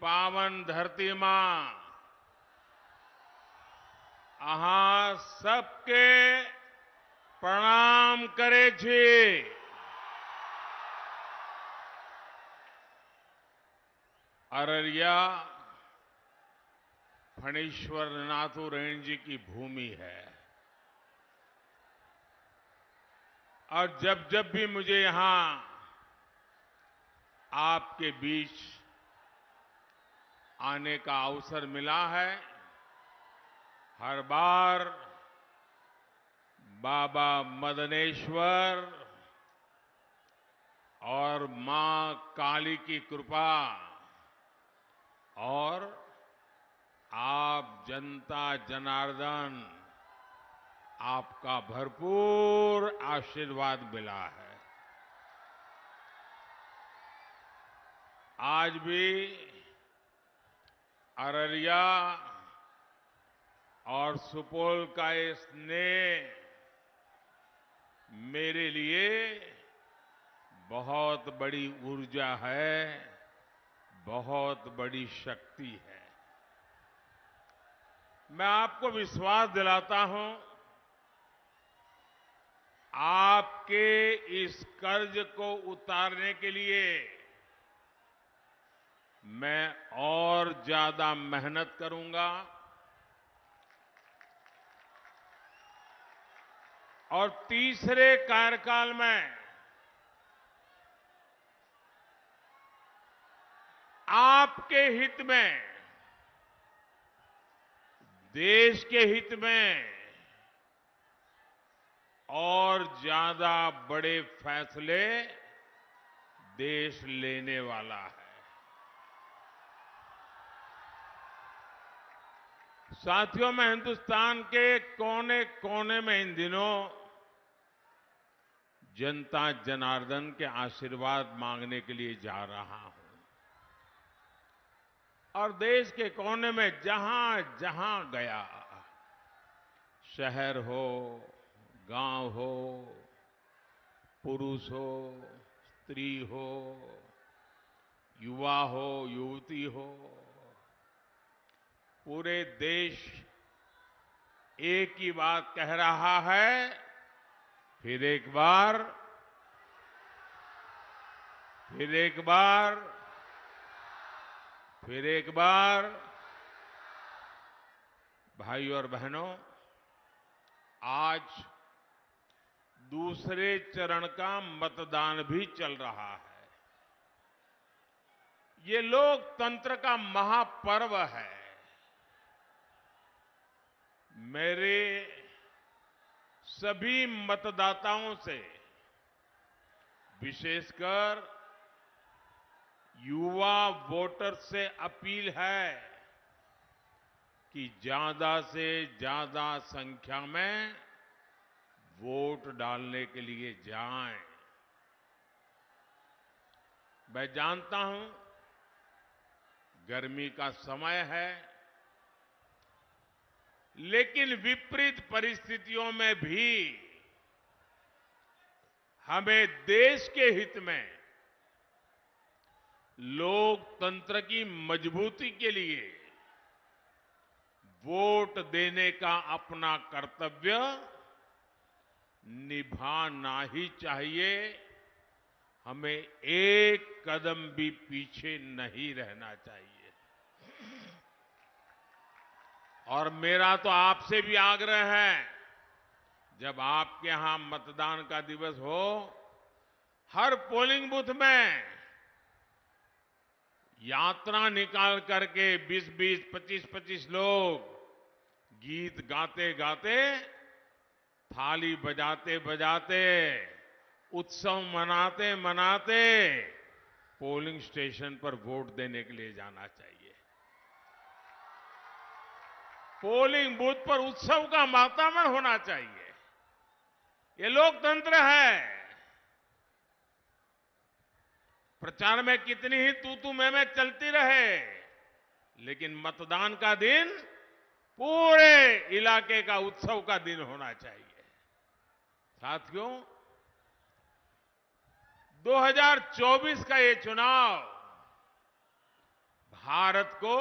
पावन धरती मां अहाँ सबके प्रणाम करे छी। अररिया फणीश्वर नाथुराम जी की भूमि है और जब जब भी मुझे यहां आपके बीच आने का अवसर मिला है, हर बार बाबा मदनेश्वर और मां काली की कृपा और आप जनता जनार्दन आपका भरपूर आशीर्वाद मिला है। आज भी अररिया और सुपौल का ये स्नेह मेरे लिए बहुत बड़ी ऊर्जा है, बहुत बड़ी शक्ति है। मैं आपको विश्वास दिलाता हूं, आपके इस कर्ज को उतारने के लिए मैं और ज्यादा मेहनत करूंगा और तीसरे कार्यकाल में आपके हित में, देश के हित में और ज्यादा बड़े फैसले देश लेने वाला है। साथियों, मैं हिंदुस्तान के कोने कोने में इन दिनों जनता जनार्दन के आशीर्वाद मांगने के लिए जा रहा हूं और देश के कोने में जहां जहां गया, शहर हो, गांव हो, पुरुष हो, स्त्री हो, युवा हो, युवती हो, पूरे देश एक ही बात कह रहा है, फिर एक बार, फिर एक बार, फिर एक बार। भाइयों और बहनों, आज दूसरे चरण का मतदान भी चल रहा है। ये लोकतंत्र का महापर्व है। मेरे सभी मतदाताओं से, विशेषकर युवा वोटर से अपील है कि ज्यादा से ज्यादा संख्या में वोट डालने के लिए जाएं। मैं जानता हूं गर्मी का समय है, लेकिन विपरीत परिस्थितियों में भी हमें देश के हित में, लोकतंत्र की मजबूती के लिए वोट देने का अपना कर्तव्य निभाना ही चाहिए। हमें एक कदम भी पीछे नहीं रहना चाहिए। और मेरा तो आपसे भी आग्रह है, जब आपके यहां मतदान का दिवस हो, हर पोलिंग बूथ में यात्रा निकाल करके 20-20, 25-25 लोग गीत गाते गाते, थाली बजाते बजाते, उत्सव मनाते मनाते पोलिंग स्टेशन पर वोट देने के लिए जाना चाहिए। पोलिंग बूथ पर उत्सव का वातावरण होना चाहिए। ये लोकतंत्र है। प्रचार में कितनी ही तू मैं चलती रहे, लेकिन मतदान का दिन पूरे इलाके का उत्सव का दिन होना चाहिए। साथियों, 2024 का ये चुनाव भारत को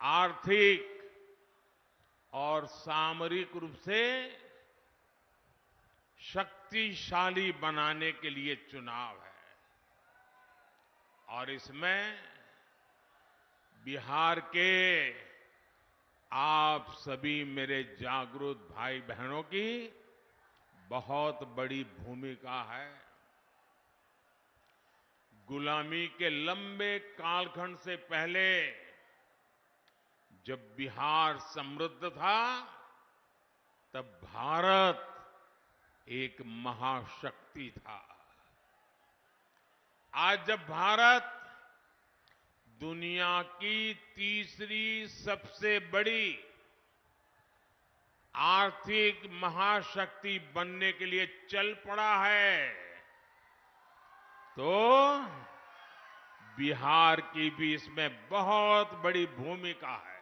आर्थिक और सामरिक रूप से शक्तिशाली बनाने के लिए चुनाव है और इसमें बिहार के आप सभी मेरे जागरूक भाई बहनों की बहुत बड़ी भूमिका है। गुलामी के लंबे कालखंड से पहले जब बिहार समृद्ध था तब भारत एक महाशक्ति था। आज जब भारत दुनिया की तीसरी सबसे बड़ी आर्थिक महाशक्ति बनने के लिए चल पड़ा है तो बिहार की भी इसमें बहुत बड़ी भूमिका है।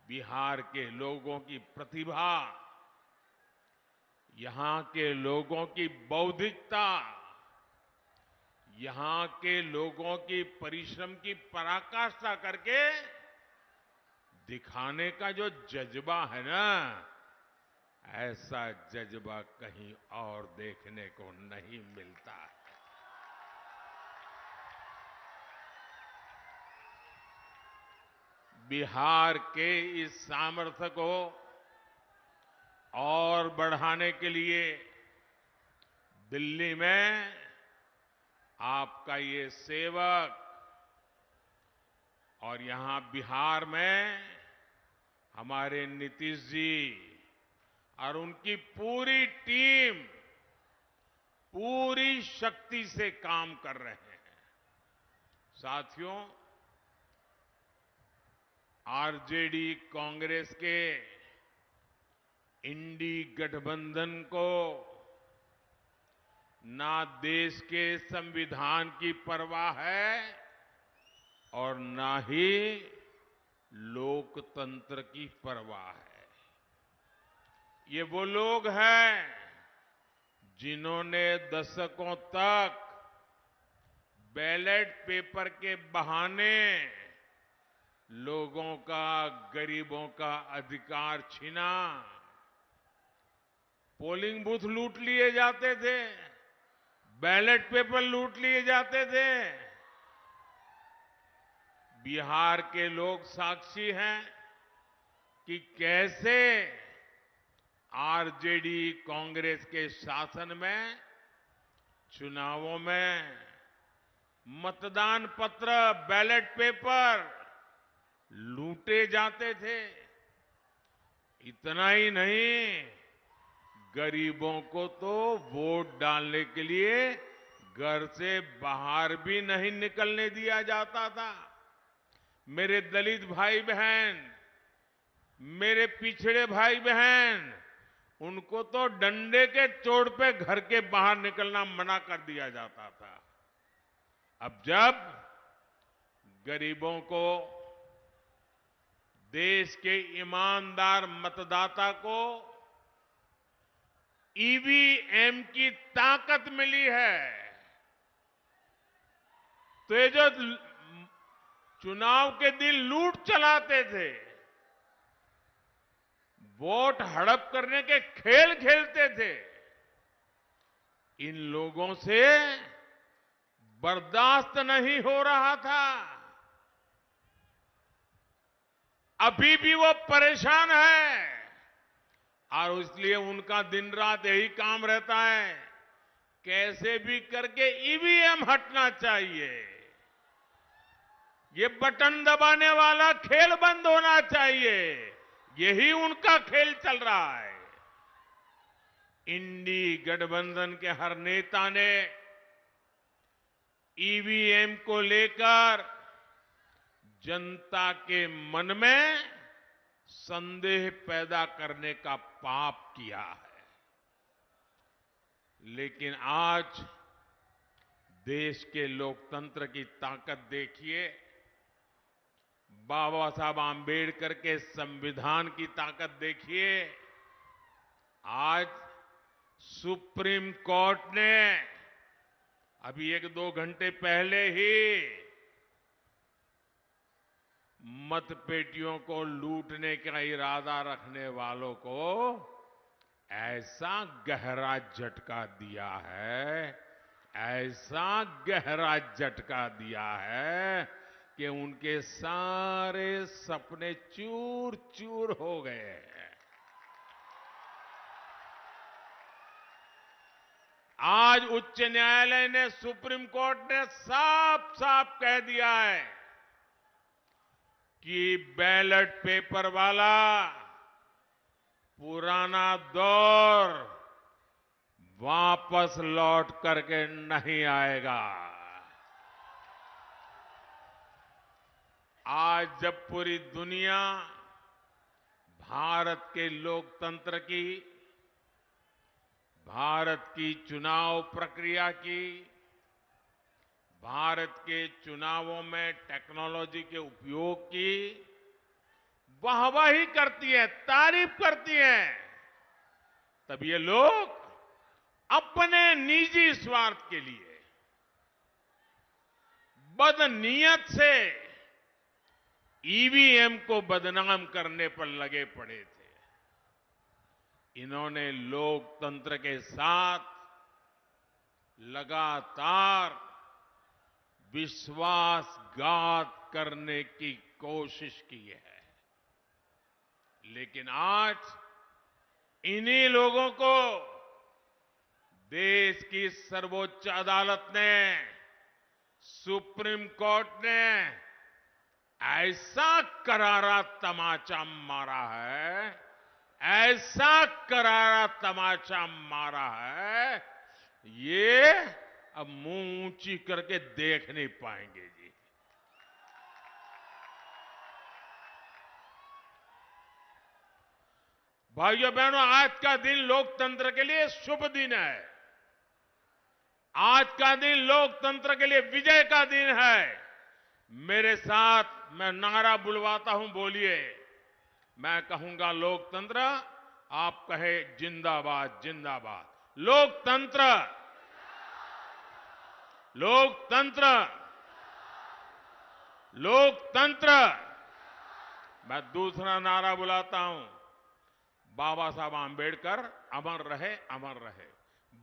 बिहार के लोगों की प्रतिभा, यहां के लोगों की बौद्धिकता, यहां के लोगों की परिश्रम की पराकाष्ठा करके दिखाने का जो जज्बा है ना, ऐसा जज्बा कहीं और देखने को नहीं मिलता है। बिहार के इस सामर्थ्य को और बढ़ाने के लिए दिल्ली में आपका ये सेवक और यहां बिहार में हमारे नीतीश जी और उनकी पूरी टीम पूरी शक्ति से काम कर रहे हैं। साथियों, आरजेडी कांग्रेस के इंडी गठबंधन को ना देश के संविधान की परवाह है और ना ही लोकतंत्र की परवाह है। ये वो लोग हैं जिन्होंने दशकों तक बैलेट पेपर के बहाने लोगों का, गरीबों का अधिकार छीना। पोलिंग बूथ लूट लिए जाते थे, बैलेट पेपर लूट लिए जाते थे। बिहार के लोग साक्षी हैं कि कैसे आरजेडी कांग्रेस के शासन में चुनावों में मतदान पत्र, बैलेट पेपर लूटे जाते थे। इतना ही नहीं, गरीबों को तो वोट डालने के लिए घर से बाहर भी नहीं निकलने दिया जाता था। मेरे दलित भाई बहन, मेरे पिछड़े भाई बहन, उनको तो डंडे के चोट पे घर के बाहर निकलना मना कर दिया जाता था। अब जब गरीबों को, देश के ईमानदार मतदाता को ईवीएम की ताकत मिली है, तो ये जो चुनाव के दिन लूट चलाते थे, वोट हड़प करने के खेल खेलते थे, इन लोगों से बर्दाश्त नहीं हो रहा था। अभी भी वो परेशान है और इसलिए उनका दिन रात यही काम रहता है, कैसे भी करके ईवीएम हटना चाहिए, ये बटन दबाने वाला खेल बंद होना चाहिए। यही उनका खेल चल रहा है। इंडी गठबंधन के हर नेता ने ईवीएम को लेकर जनता के मन में संदेह पैदा करने का पाप किया है। लेकिन आज देश के लोकतंत्र की ताकत देखिए, बाबा साहब आंबेडकर के संविधान की ताकत देखिए। आज सुप्रीम कोर्ट ने अभी 1-2 घंटे पहले ही मतपेटियों को लूटने का इरादा रखने वालों को ऐसा गहरा झटका दिया है, ऐसा गहरा झटका दिया है कि उनके सारे सपने चूर चूर हो गए हैं। आज उच्च न्यायालय ने, सुप्रीम कोर्ट ने साफ साफ कह दिया है कि बैलेट पेपर वाला पुराना दौर वापस लौट करके नहीं आएगा। आज जब पूरी दुनिया भारत के लोकतंत्र की, भारत की चुनाव प्रक्रिया की, भारत के चुनावों में टेक्नोलॉजी के उपयोग की वाहवाही करती है, तारीफ करती है, तब ये लोग अपने निजी स्वार्थ के लिए बदनीयत से ईवीएम को बदनाम करने पर लगे पड़े थे। इन्होंने लोकतंत्र के साथ लगातार विश्वासघात करने की कोशिश की है, लेकिन आज इन्हीं लोगों को देश की सर्वोच्च अदालत ने, सुप्रीम कोर्ट ने ऐसा करारा तमाचा मारा है, ऐसा करारा तमाचा मारा है, ये अब मुंह ऊंची करके देख नहीं पाएंगे जी। भाइयों बहनों, आज का दिन लोकतंत्र के लिए शुभ दिन है। आज का दिन लोकतंत्र के लिए विजय का दिन है। मेरे साथ मैं नारा बुलवाता हूं, बोलिए। मैं कहूंगा लोकतंत्र, आप कहे जिंदाबाद जिंदाबाद। लोकतंत्र, लोकतंत्र, लोकतंत्र। मैं दूसरा नारा बुलाता हूं, बाबा साहब आंबेडकर अमर रहे, अमर रहे।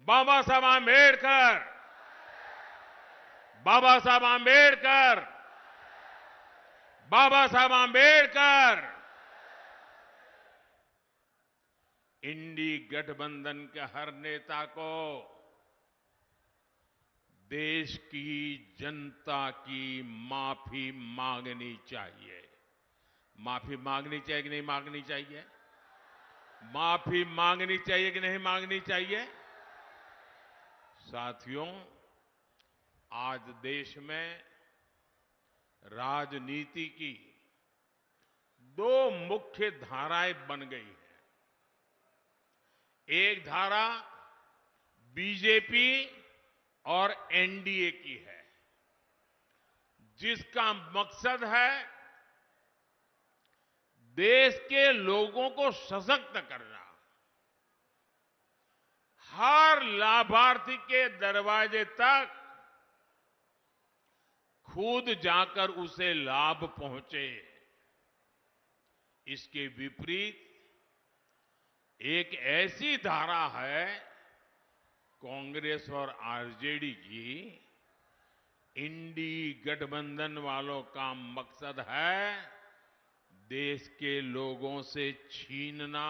बाबा साहब आंबेडकर, बाबा साहब आंबेडकर, बाबा साहब आंबेडकर। इंडी गठबंधन के हर नेता को देश की जनता की माफी मांगनी चाहिए। माफी मांगनी चाहिए कि नहीं मांगनी चाहिए? माफी मांगनी चाहिए कि नहीं मांगनी चाहिए? साथियों, आज देश में राजनीति की दो मुख्य धाराएं बन गई हैं। एक धारा बीजेपी और एनडीए की है, जिसका मकसद है देश के लोगों को सशक्त करना, हर लाभार्थी के दरवाजे तक खुद जाकर उसे लाभ पहुंचे। इसके विपरीत एक ऐसी धारा है कांग्रेस और आरजेडी की, इंडी गठबंधन वालों का मकसद है देश के लोगों से छीनना,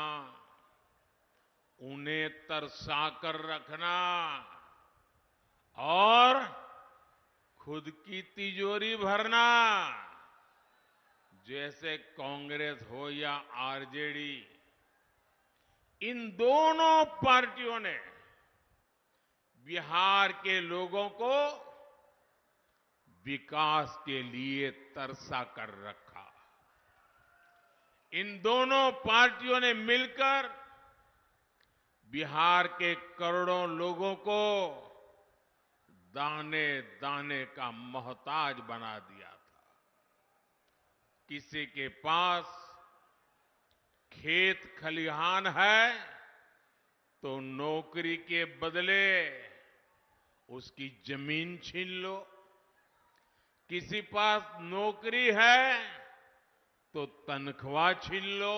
उन्हें तरसाकर रखना और खुद की तिजोरी भरना। जैसे कांग्रेस हो या आरजेडी, इन दोनों पार्टियों ने बिहार के लोगों को विकास के लिए तरसा कर रखा। इन दोनों पार्टियों ने मिलकर बिहार के करोड़ों लोगों को दाने दाने का मोहताज बना दिया था। किसी के पास खेत खलिहान है तो नौकरी के बदले उसकी जमीन छीन लो। किसी पास नौकरी है तो तनख्वाह छीन लो,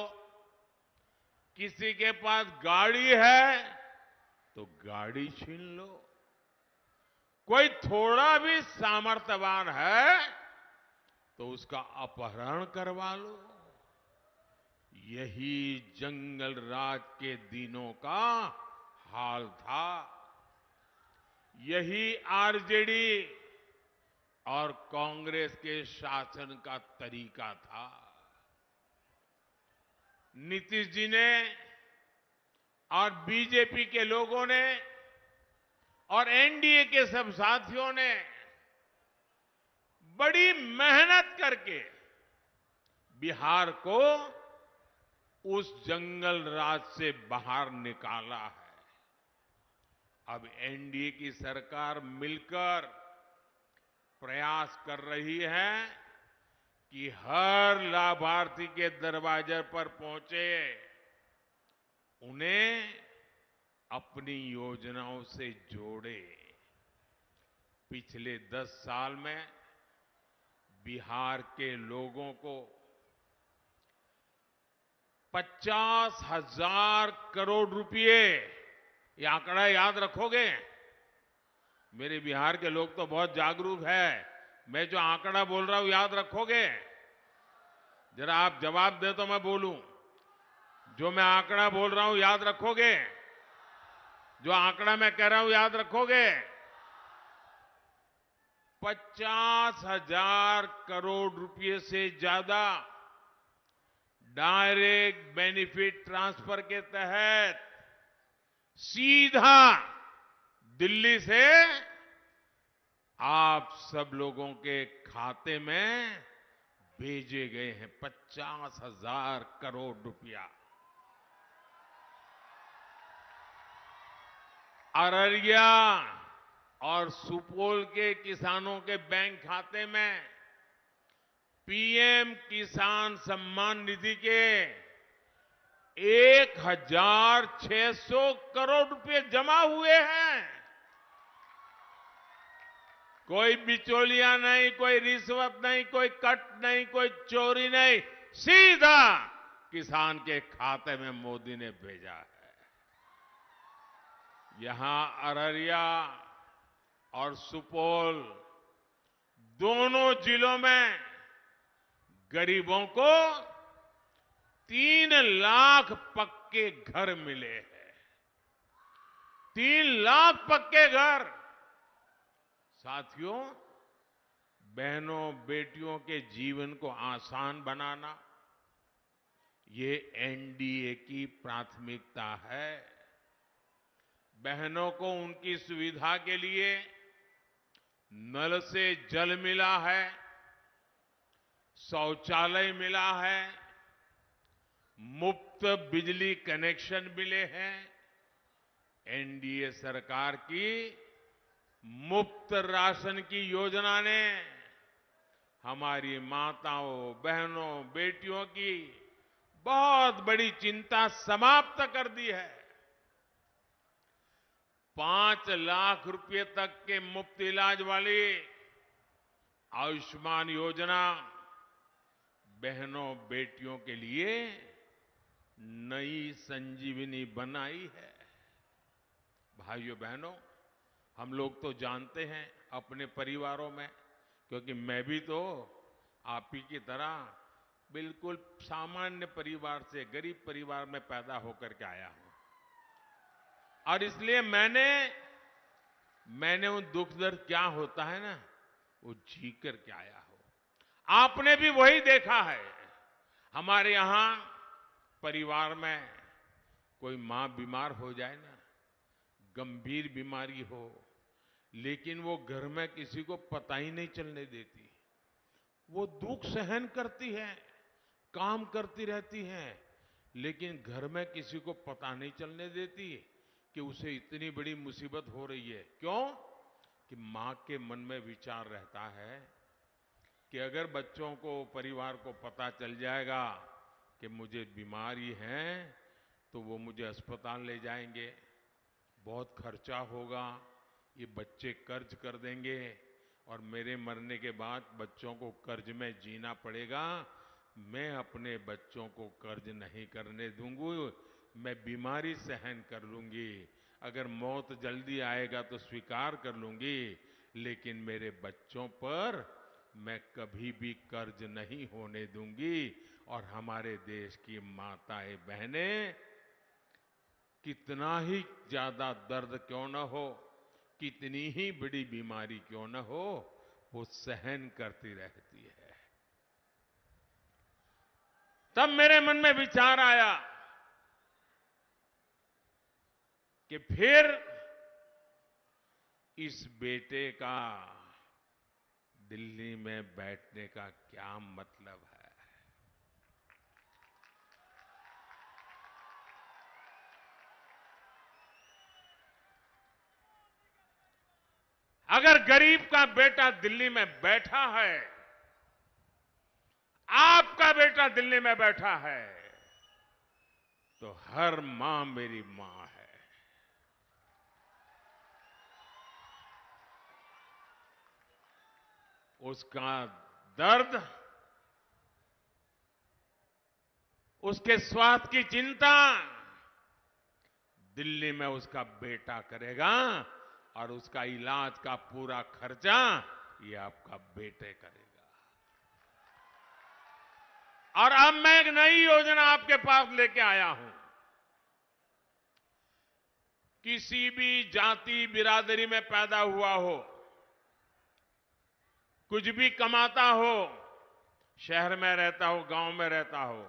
किसी के पास गाड़ी है तो गाड़ी छीन लो, कोई थोड़ा भी सामर्थ्यवान है तो उसका अपहरण करवा लो। यही जंगल राज के दिनों का हाल था। यही आरजेडी और कांग्रेस के शासन का तरीका था। नीतीश जी ने और बीजेपी के लोगों ने और एनडीए के सब साथियों ने बड़ी मेहनत करके बिहार को उस जंगल राज से बाहर निकाला है। अब एनडीए की सरकार मिलकर प्रयास कर रही है कि हर लाभार्थी के दरवाजे पर पहुंचे, उन्हें अपनी योजनाओं से जोड़े। पिछले 10 साल में बिहार के लोगों को 50,000 करोड़ रुपए, ये आंकड़ा याद रखोगे? मेरे बिहार के लोग तो बहुत जागरूक है। मैं जो आंकड़ा बोल रहा हूं याद रखोगे? जरा आप जवाब दे तो मैं बोलूं। जो मैं आंकड़ा बोल रहा हूं याद रखोगे? जो आंकड़ा मैं कह रहा हूं याद रखोगे? 50,000 करोड़ रुपए से ज्यादा डायरेक्ट बेनिफिट ट्रांसफर के तहत सीधा दिल्ली से आप सब लोगों के खाते में भेजे गए हैं। 50,000 करोड़ रुपया। अररिया और सुपौल के किसानों के बैंक खाते में पीएम किसान सम्मान निधि के 1,600 करोड़ रुपए जमा हुए हैं। कोई बिचौलिया नहीं, कोई रिश्वत नहीं, कोई कट नहीं, कोई चोरी नहीं, सीधा किसान के खाते में मोदी ने भेजा है। यहां अररिया और सुपौल दोनों जिलों में गरीबों को 3 लाख पक्के घर मिले हैं। 3 लाख पक्के घर। साथियों, बहनों बेटियों के जीवन को आसान बनाना, ये एनडीए की प्राथमिकता है। बहनों को उनकी सुविधा के लिए नल से जल मिला है, शौचालय मिला है, मुफ्त बिजली कनेक्शन मिले हैं। एनडीए सरकार की मुफ्त राशन की योजना ने हमारी माताओं, बहनों, बेटियों की बहुत बड़ी चिंता समाप्त कर दी है। 5 लाख रुपए तक के मुफ्त इलाज वाली आयुष्मान योजना बहनों बेटियों के लिए नई संजीवनी बनाई है। भाइयों बहनों, हम लोग तो जानते हैं अपने परिवारों में, क्योंकि मैं भी तो आप ही की तरह बिल्कुल सामान्य परिवार से, गरीब परिवार में पैदा होकर के आया हूं, और इसलिए मैंने उन दुख दर्द क्या होता है ना, वो जी करके आया हूं। आपने भी वही देखा है। हमारे यहां परिवार में कोई मां बीमार हो जाए ना, गंभीर बीमारी हो, लेकिन वो घर में किसी को पता ही नहीं चलने देती। वो दुख सहन करती है, काम करती रहती है, लेकिन घर में किसी को पता नहीं चलने देती कि उसे इतनी बड़ी मुसीबत हो रही है। क्यों? कि मां के मन में विचार रहता है कि अगर बच्चों को, परिवार को पता चल जाएगा कि मुझे बीमारी है, तो वो मुझे अस्पताल ले जाएंगे, बहुत खर्चा होगा, ये बच्चे कर्ज कर देंगे और मेरे मरने के बाद बच्चों को कर्ज में जीना पड़ेगा। मैं अपने बच्चों को कर्ज नहीं करने दूंगी, मैं बीमारी सहन कर लूंगी, अगर मौत जल्दी आएगा तो स्वीकार कर लूंगी, लेकिन मेरे बच्चों पर मैं कभी भी कर्ज नहीं होने दूंगी। और हमारे देश की माताएं बहनें कितना ही ज्यादा दर्द क्यों न हो, कितनी ही बड़ी बीमारी क्यों न हो, वो सहन करती रहती है। तब मेरे मन में विचार आया कि फिर इस बेटे का दिल्ली में बैठने का क्या मतलब है। अगर गरीब का बेटा दिल्ली में बैठा है, आपका बेटा दिल्ली में बैठा है, तो हर मां मेरी मां है। उसका दर्द, उसके स्वास्थ्य की चिंता दिल्ली में उसका बेटा करेगा, और उसका इलाज का पूरा खर्चा ये आपका बेटे करेगा। और अब मैं एक नई योजना आपके पास लेके आया हूं। किसी भी जाति बिरादरी में पैदा हुआ हो, कुछ भी कमाता हो, शहर में रहता हो, गांव में रहता हो,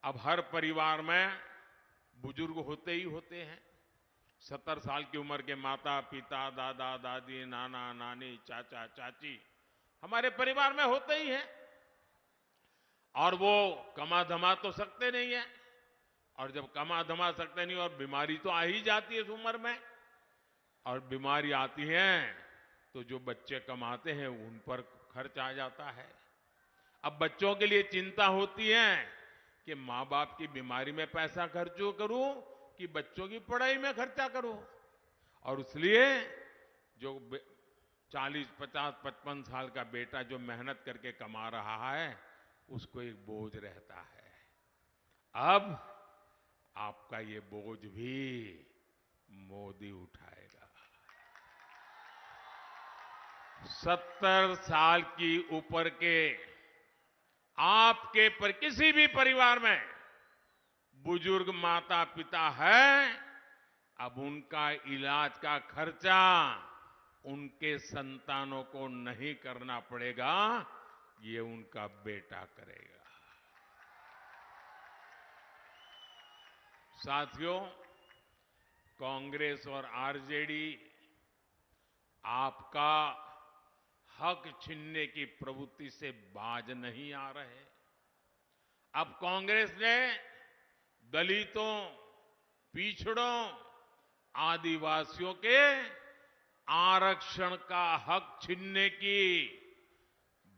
अब हर परिवार में बुजुर्ग होते ही होते हैं। 70 साल की उम्र के माता पिता, दादा दादी, नाना नानी, चाचा चाची हमारे परिवार में होते ही हैं। और वो कमा धमा तो सकते नहीं है, और जब कमा धमा सकते नहीं और बीमारी तो आ ही जाती है इस उम्र में, और बीमारी आती है तो जो बच्चे कमाते हैं उन पर खर्च आ जाता है। अब बच्चों के लिए चिंता होती है कि मां बाप की बीमारी में पैसा खर्च करूं कि बच्चों की पढ़ाई में खर्चा करूं। और इसलिए जो 40, 50, 55 साल का बेटा जो मेहनत करके कमा रहा है, उसको एक बोझ रहता है। अब आपका ये बोझ भी मोदी उठाएगा। 70 साल की ऊपर के आपके पर किसी भी परिवार में बुजुर्ग माता पिता है, अब उनका इलाज का खर्चा उनके संतानों को नहीं करना पड़ेगा, ये उनका बेटा करेगा। साथियों, कांग्रेस और आरजेडी आपका हक छीनने की प्रवृत्ति से बाज नहीं आ रहे। अब कांग्रेस ने दलितों, पिछड़ों, आदिवासियों के आरक्षण का हक छीनने की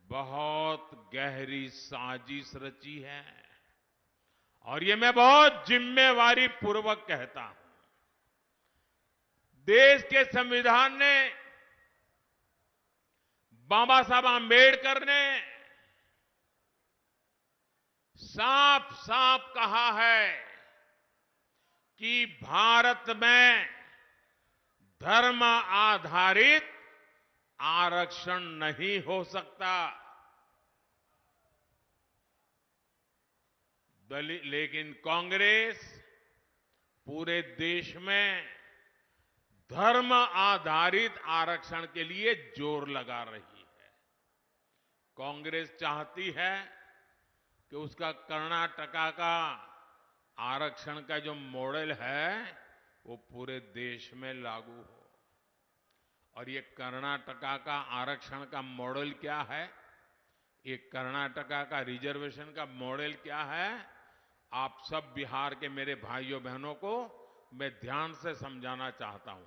बहुत गहरी साजिश रची है, और ये मैं बहुत जिम्मेवारी पूर्वक कहता हूं। देश के संविधान ने, बाबा साहब आंबेडकर ने साफ साफ कहा है कि भारत में धर्म आधारित आरक्षण नहीं हो सकता। लेकिन कांग्रेस पूरे देश में धर्म आधारित आरक्षण के लिए जोर लगा रही है। कांग्रेस चाहती है कि उसका कर्नाटका का आरक्षण का जो मॉडल है वो पूरे देश में लागू हो। और ये कर्नाटका का आरक्षण का मॉडल क्या है, ये कर्नाटका का रिजर्वेशन का मॉडल क्या है, आप सब बिहार के मेरे भाइयों बहनों को मैं ध्यान से समझाना चाहता हूं।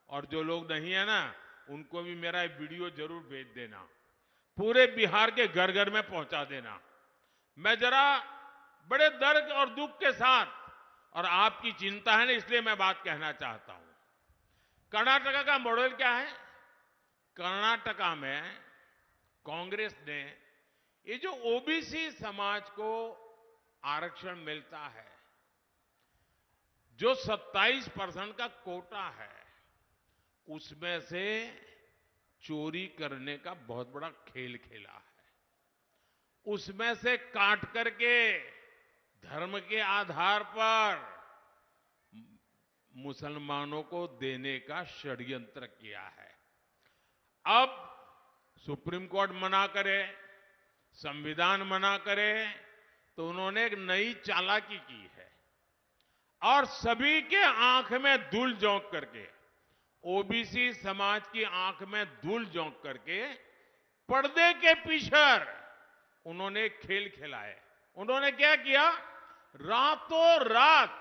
और जो लोग नहीं है ना, उनको भी मेरा वीडियो जरूर भेज देना, पूरे बिहार के घर घर में पहुंचा देना। मैं जरा बड़े दर्द और दुख के साथ, और आपकी चिंता है ना इसलिए मैं बात कहना चाहता हूं। कर्नाटका का मॉडल क्या है? कर्नाटका में कांग्रेस ने ये जो ओबीसी समाज को आरक्षण मिलता है, जो 27% का कोटा है, उसमें से चोरी करने का बहुत बड़ा खेल खेला है। उसमें से काट करके धर्म के आधार पर मुसलमानों को देने का षड्यंत्र किया है। अब सुप्रीम कोर्ट मना करे, संविधान मना करे, तो उन्होंने एक नई चालाकी की है और सभी के आंख में धूल झोंक करके, ओबीसी समाज की आंख में धूल झोंक करके पर्दे के पीछे उन्होंने खेल खेला है। उन्होंने क्या किया, रातों रात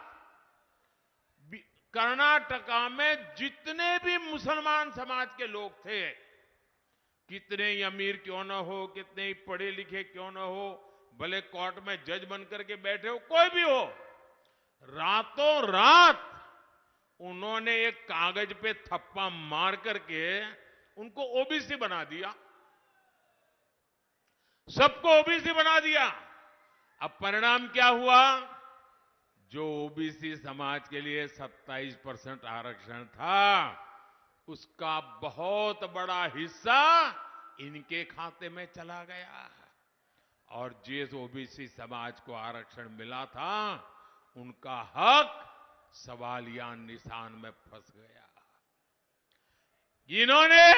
कर्नाटका में जितने भी मुसलमान समाज के लोग थे, कितने ही अमीर क्यों न हो, कितने ही पढ़े लिखे क्यों न हो, भले कोर्ट में जज बन करके बैठे हो, कोई भी हो, रातों रात उन्होंने एक कागज पे थप्पा मार करके उनको ओबीसी बना दिया, सबको ओबीसी बना दिया। अब परिणाम क्या हुआ, जो ओबीसी समाज के लिए 27% आरक्षण था, उसका बहुत बड़ा हिस्सा इनके खाते में चला गया और जिस ओबीसी समाज को आरक्षण मिला था, उनका हक सवालिया निशान में फंस गया। इन्होंने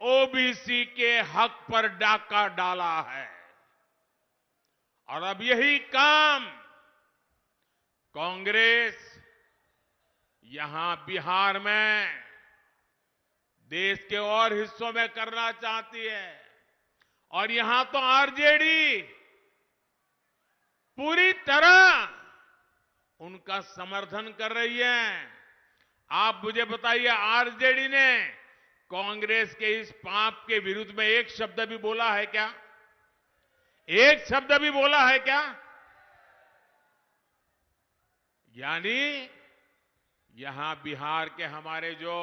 ओबीसी के हक पर डाका डाला है और अब यही काम कांग्रेस यहां बिहार में, देश के और हिस्सों में करना चाहती है और यहां तो आरजेडी पूरी तरह उनका समर्थन कर रही है। आप मुझे बताइए, आरजेडी ने कांग्रेस के इस पाप के विरुद्ध में एक शब्द भी बोला है क्या? एक शब्द भी बोला है क्या? यानी यहां बिहार के हमारे जो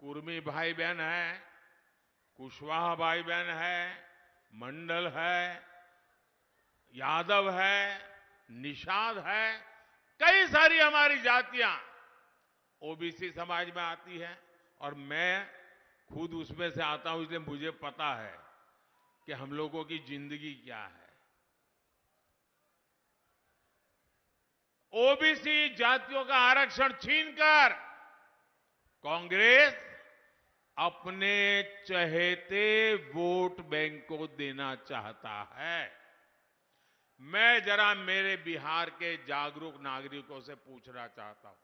कुर्मी भाई बहन हैं, कुशवाहा भाई बहन है, मंडल है, यादव है, निषाद है, कई सारी हमारी जातियां ओबीसी समाज में आती है और मैं खुद उसमें से आता हूं, इसलिए मुझे पता है कि हम लोगों की जिंदगी क्या है। ओबीसी जातियों का आरक्षण छीनकर कांग्रेस अपने चहेते वोट बैंक को देना चाहता है। मैं जरा मेरे बिहार के जागरूक नागरिकों से पूछना चाहता हूं,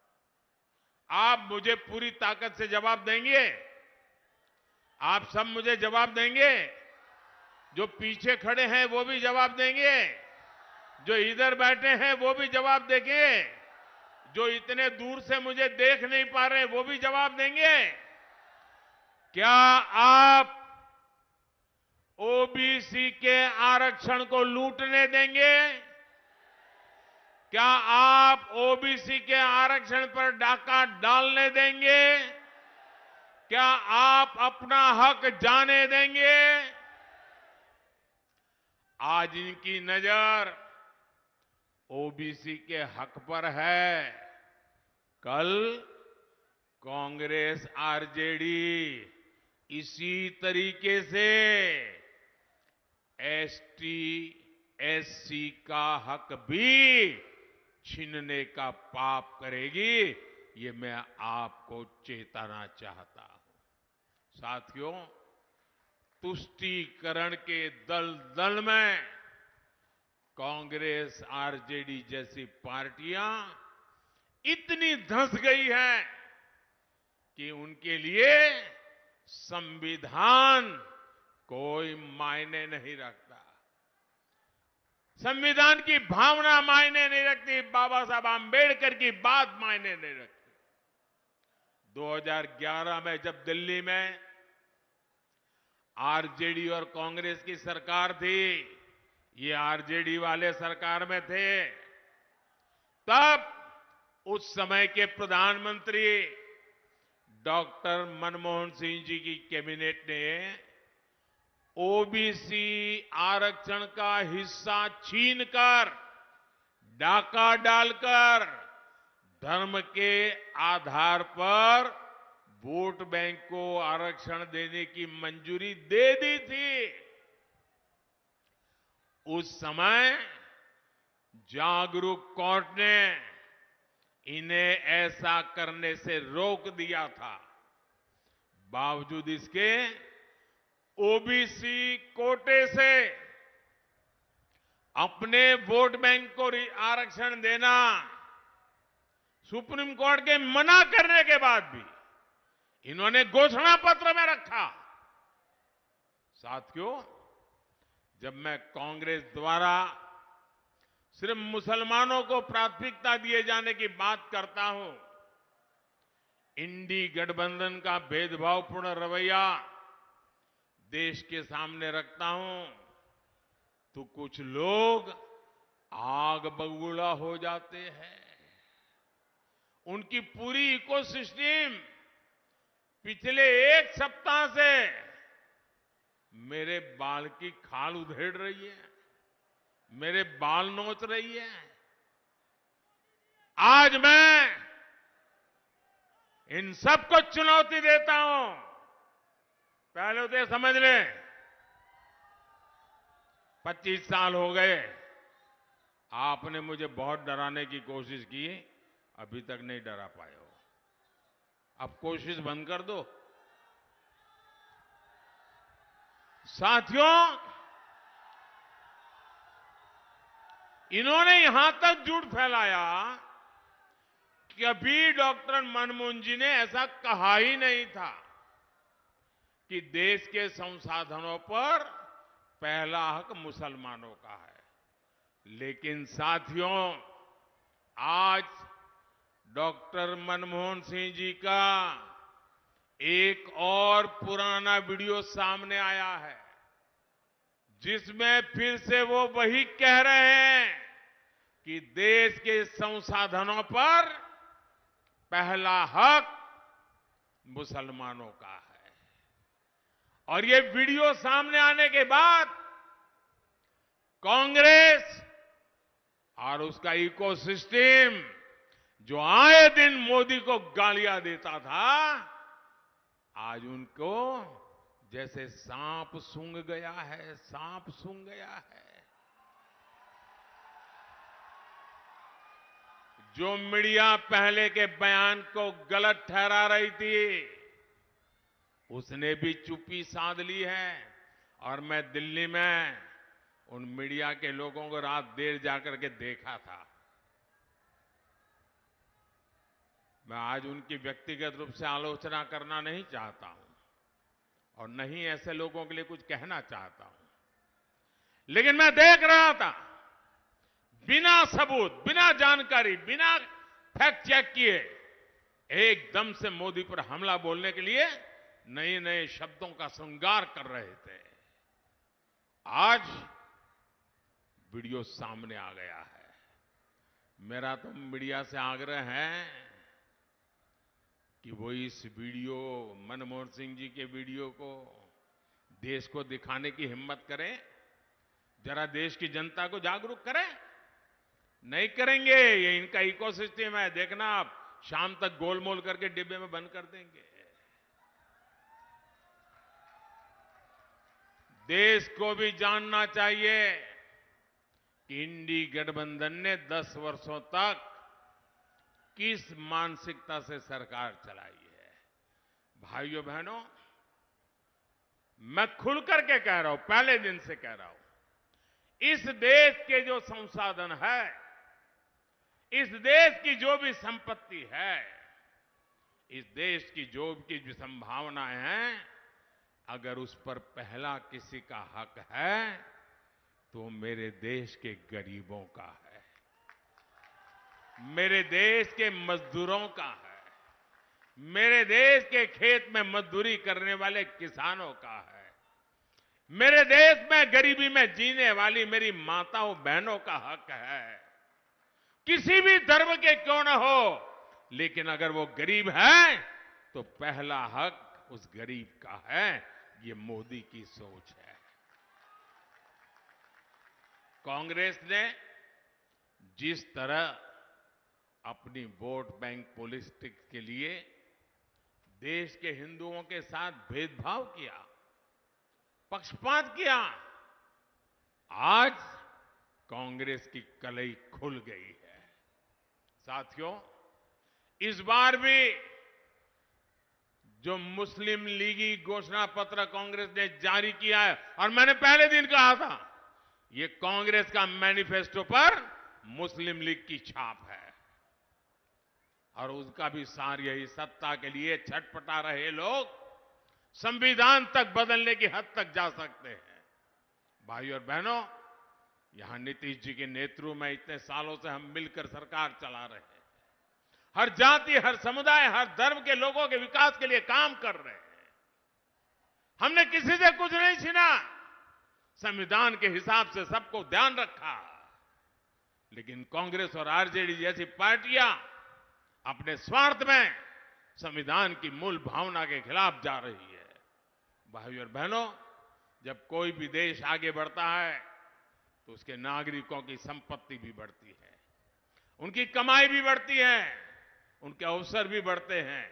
आप मुझे पूरी ताकत से जवाब देंगे? आप सब मुझे जवाब देंगे? जो पीछे खड़े हैं वो भी जवाब देंगे, जो इधर बैठे हैं वो भी जवाब देंगे, जो इतने दूर से मुझे देख नहीं पा रहे वो भी जवाब देंगे। क्या आप ओबीसी के आरक्षण को लूटने देंगे? क्या आप ओबीसी के आरक्षण पर डाका डालने देंगे? क्या आप अपना हक जाने देंगे? आज इनकी नजर ओबीसी के हक पर है, कल कांग्रेस आरजेडी इसी तरीके से एसटी एससी का हक भी छीनने का पाप करेगी। ये मैं आपको चेताना चाहता हूं। साथियों, तुष्टीकरण के दलदल में कांग्रेस आरजेडी जैसी पार्टियां इतनी धंस गई हैं कि उनके लिए संविधान कोई मायने नहीं रखता। संविधान की भावना मायने नहीं रखती, बाबा साहब आंबेडकर की बात मायने नहीं रखती। 2011 में जब दिल्ली में आरजेडी और कांग्रेस की सरकार थी, ये आरजेडी वाले सरकार में थे, तब उस समय के प्रधानमंत्री डॉक्टर मनमोहन सिंह जी की कैबिनेट ने ओबीसी आरक्षण का हिस्सा छीनकर, डाका डालकर धर्म के आधार पर वोट बैंक को आरक्षण देने की मंजूरी दे दी थी। उस समय जागरूक कोर्ट ने इन्हें ऐसा करने से रोक दिया था। बावजूद इसके ओबीसी कोटे से अपने वोट बैंक को आरक्षण देना सुप्रीम कोर्ट के मना करने के बाद भी इन्होंने घोषणा पत्र में रखा। साथियों, जब मैं कांग्रेस द्वारा सिर्फ मुसलमानों को प्राथमिकता दिए जाने की बात करता हूं, इंडी गठबंधन का भेदभावपूर्ण रवैया देश के सामने रखता हूं, तो कुछ लोग आग बबूला हो जाते हैं। उनकी पूरी इकोसिस्टम पिछले एक सप्ताह से मेरे बाल की खाल उधेड़ रही है, मेरे बाल नोच रही है। आज मैं इन सबको चुनौती देता हूं। पहले तो समझ लें, 25 साल हो गए, आपने मुझे बहुत डराने की कोशिश की, अभी तक नहीं डरा पाए हो। अब कोशिश बंद कर दो। साथियों, इन्होंने यहां तक झूठ फैलाया कि अभी डॉक्टर मनमोहन जी ने ऐसा कहा ही नहीं था कि देश के संसाधनों पर पहला हक मुसलमानों का है। लेकिन साथियों, आज डॉक्टर मनमोहन सिंह जी का एक और पुराना वीडियो सामने आया है, जिसमें फिर से वो वही कह रहे हैं कि देश के संसाधनों पर पहला हक मुसलमानों का है। और ये वीडियो सामने आने के बाद कांग्रेस और उसका इकोसिस्टम, जो आए दिन मोदी को गालियां देता था, आज उनको जैसे सांप सूंघ गया है, सांप सूंघ गया है। जो मीडिया पहले के बयान को गलत ठहरा रही थी, उसने भी चुप्पी साध ली है। और मैं दिल्ली में उन मीडिया के लोगों को रात देर जाकर के देखा था। मैं आज उनकी व्यक्तिगत रूप से आलोचना करना नहीं चाहता हूं और नहीं ऐसे लोगों के लिए कुछ कहना चाहता हूं, लेकिन मैं देख रहा था, बिना सबूत, बिना जानकारी, बिना फैक्ट चेक किए एकदम से मोदी पर हमला बोलने के लिए नए नए शब्दों का श्रृंगार कर रहे थे। आज वीडियो सामने आ गया है। मेरा तो मीडिया से आग्रह है कि वो इस वीडियो, मनमोहन सिंह जी के वीडियो को देश को दिखाने की हिम्मत करें, जरा देश की जनता को जागरूक करें। नहीं करेंगे, ये इनका इकोसिस्टम है, देखना आप शाम तक गोलमोल करके डिब्बे में बंद कर देंगे। देश को भी जानना चाहिए कि इंडी गठबंधन ने 10 वर्षों तक किस मानसिकता से सरकार चलाई है। भाइयों बहनों, मैं खुल करके कह रहा हूं, पहले दिन से कह रहा हूं, इस देश के जो संसाधन है, इस देश की जो भी संपत्ति है, इस देश की जो भी संभावनाएं हैं, अगर उस पर पहला किसी का हक है तो मेरे देश के गरीबों का है, मेरे देश के मजदूरों का है, मेरे देश के खेत में मजदूरी करने वाले किसानों का है, मेरे देश में गरीबी में जीने वाली मेरी माताओं बहनों का हक है। किसी भी धर्म के क्यों न हो, लेकिन अगर वो गरीब है तो पहला हक उस गरीब का है। ये मोदी की सोच है। कांग्रेस ने जिस तरह अपनी वोट बैंक पॉलिटिक्स के लिए देश के हिंदुओं के साथ भेदभाव किया, पक्षपात किया, आज कांग्रेस की कलई खुल गई है। साथियों, इस बार भी जो मुस्लिम लीगी घोषणा पत्र कांग्रेस ने जारी किया है, और मैंने पहले दिन कहा था, ये कांग्रेस का मैनिफेस्टो पर मुस्लिम लीग की छाप है। और उसका भी सार यही, सत्ता के लिए छटपटा रहे लोग संविधान तक बदलने की हद तक जा सकते हैं। भाइयों और बहनों, यहां नीतीश जी के नेतृत्व में इतने सालों से हम मिलकर सरकार चला रहे हैं। हर जाति, हर समुदाय, हर धर्म के लोगों के विकास के लिए काम कर रहे हैं। हमने किसी से कुछ नहीं छीना, संविधान के हिसाब से सबको ध्यान रखा। लेकिन कांग्रेस और आरजेडी जैसी पार्टियां अपने स्वार्थ में संविधान की मूल भावना के खिलाफ जा रही है। भाइयों और बहनों, जब कोई भी देश आगे बढ़ता है तो उसके नागरिकों की संपत्ति भी बढ़ती है, उनकी कमाई भी बढ़ती है, उनके अवसर भी बढ़ते हैं।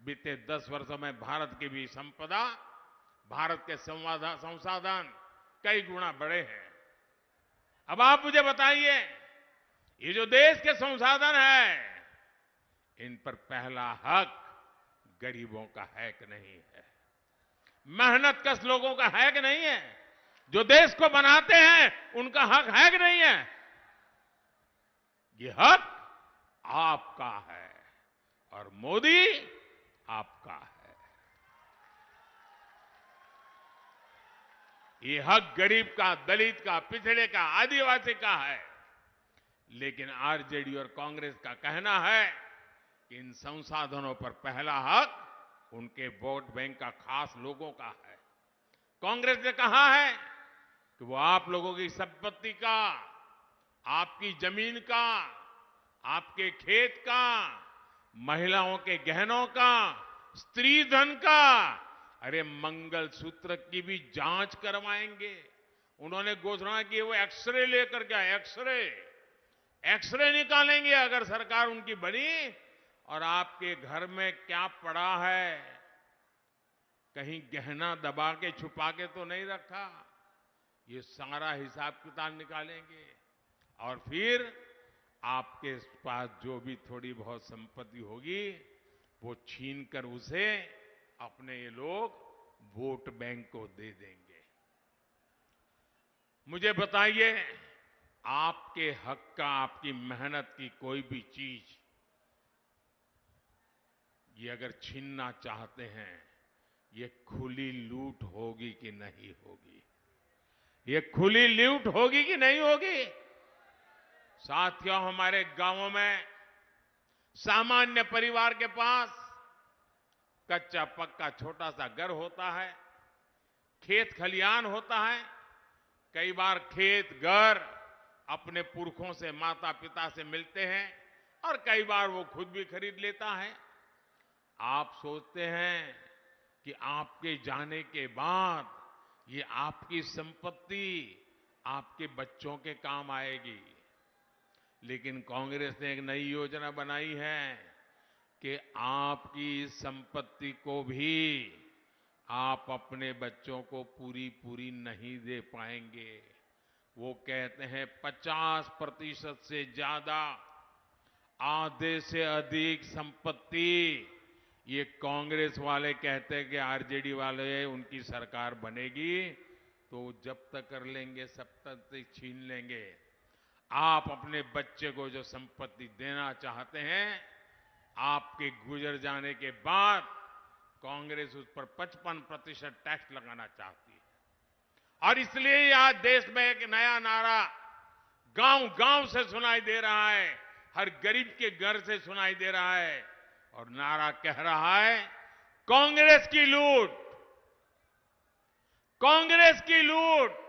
बीते 10 वर्षों में भारत की भी संपदा, भारत के संसाधन कई गुना बढ़े हैं। अब आप मुझे बताइए, ये जो देश के संसाधन है, इन पर पहला हक गरीबों का है कि नहीं है? मेहनतकश लोगों का है कि नहीं है? जो देश को बनाते हैं उनका हक है कि नहीं है? ये हक आपका है और मोदी आपका है। ये हक गरीब का, दलित का, पिछड़े का, आदिवासी का है। लेकिन आरजेडी और कांग्रेस का कहना है कि इन संसाधनों पर पहला हक उनके वोट बैंक का, खास लोगों का है। कांग्रेस ने कहा है कि वो आप लोगों की संपत्ति का, आपकी जमीन का, आपके खेत का, महिलाओं के गहनों का, स्त्री धन का, अरे मंगलसूत्र की भी जांच करवाएंगे। उन्होंने घोषणा की वो एक्सरे लेकर के एक्सरे निकालेंगे अगर सरकार उनकी बनी, और आपके घर में क्या पड़ा है, कहीं गहना दबा के छुपा के तो नहीं रखा, ये सारा हिसाब किताब निकालेंगे। और फिर आपके पास जो भी थोड़ी बहुत संपत्ति होगी वो छीन कर उसे अपने ये लोग वोट बैंक को दे देंगे। मुझे बताइए, आपके हक का, आपकी मेहनत की कोई भी चीज ये अगर छीनना चाहते हैं, ये खुली लूट होगी कि नहीं होगी? ये खुली लूट होगी कि नहीं होगी? साथियों, हमारे गांवों में सामान्य परिवार के पास कच्चा पक्का छोटा सा घर होता है, खेत खलियान होता है। कई बार खेत, घर अपने पुरखों से, माता पिता से मिलते हैं और कई बार वो खुद भी खरीद लेता है। आप सोचते हैं कि आपके जाने के बाद ये आपकी संपत्ति आपके बच्चों के काम आएगी। लेकिन कांग्रेस ने एक नई योजना बनाई है कि आपकी संपत्ति को भी आप अपने बच्चों को पूरी नहीं दे पाएंगे। वो कहते हैं 50% से ज्यादा, आधे से अधिक संपत्ति ये कांग्रेस वाले कहते हैं कि आरजेडी वाले उनकी सरकार बनेगी तो जब तक कर लेंगे, सब तक छीन लेंगे। आप अपने बच्चे को जो संपत्ति देना चाहते हैं, आपके गुजर जाने के बाद कांग्रेस उस पर 55% टैक्स लगाना चाहती है। और इसलिए आज देश में एक नया नारा गांव-गांव से सुनाई दे रहा है, हर गरीब के घर से सुनाई दे रहा है, और नारा कह रहा है, कांग्रेस की लूट, कांग्रेस की लूट,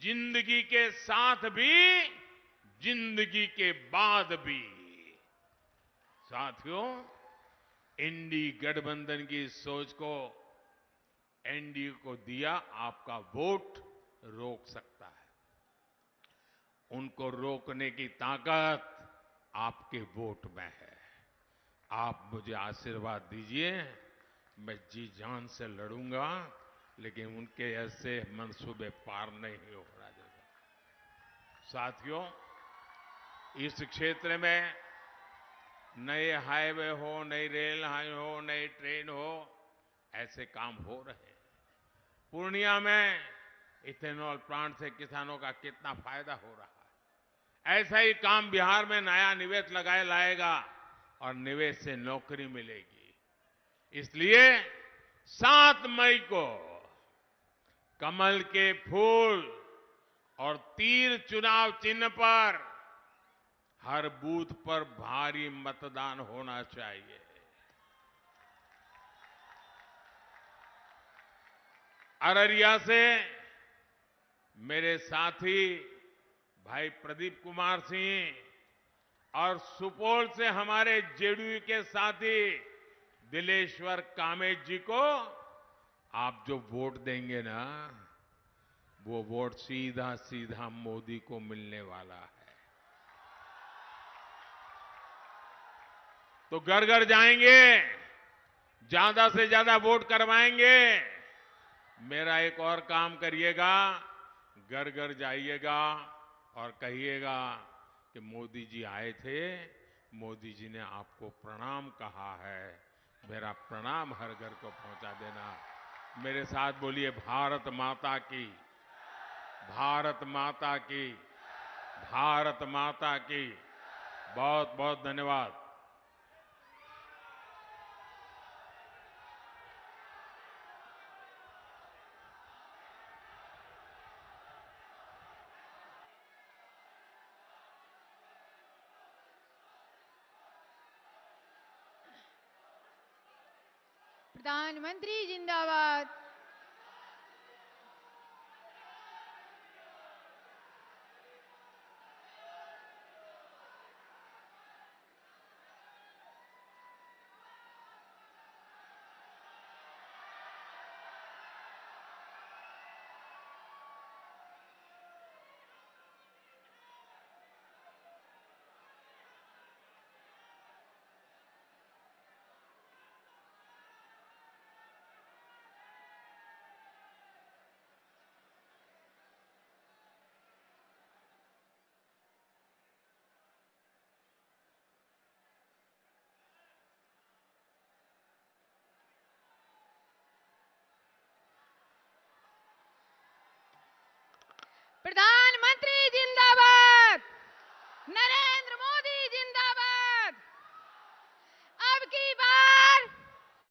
जिंदगी के साथ भी, जिंदगी के बाद भी। साथियों, एनडीए गठबंधन की सोच को एनडीए को दिया आपका वोट रोक सकता है। उनको रोकने की ताकत आपके वोट में है। आप मुझे आशीर्वाद दीजिए, मैं जी जान से लड़ूंगा, लेकिन उनके ऐसे मंसूबे पार नहीं होना देगा। साथियों, इस क्षेत्र में नए हाईवे हो, नई रेल लाइन हो, नई ट्रेन हो, ऐसे काम हो रहे हैं। पूर्णिया में इथेनॉल प्लांट से किसानों का कितना फायदा हो रहा है। ऐसा ही काम बिहार में नया निवेश लगाए लाएगा और निवेश से नौकरी मिलेगी। इसलिए 7 मई को कमल के फूल और तीर चुनाव चिन्ह पर हर बूथ पर भारी मतदान होना चाहिए। अररिया से मेरे साथी भाई प्रदीप कुमार सिंह और सुपौल से हमारे जेडीयू के साथी दिलेश्वर कामेत जी को आप जो वोट देंगे ना, वो वोट सीधा सीधा मोदी को मिलने वाला है। तो घर घर जाएंगे, ज्यादा से ज्यादा वोट करवाएंगे। मेरा एक और काम करिएगा, घर घर जाइएगा और कहिएगा कि मोदी जी आए थे, मोदी जी ने आपको प्रणाम कहा है, मेरा प्रणाम हर घर को पहुंचा देना। मेरे साथ बोलिए, भारत माता की, भारत माता की, भारत माता की। बहुत बहुत धन्यवाद। प्रधानमंत्री जिंदाबाद। प्रधान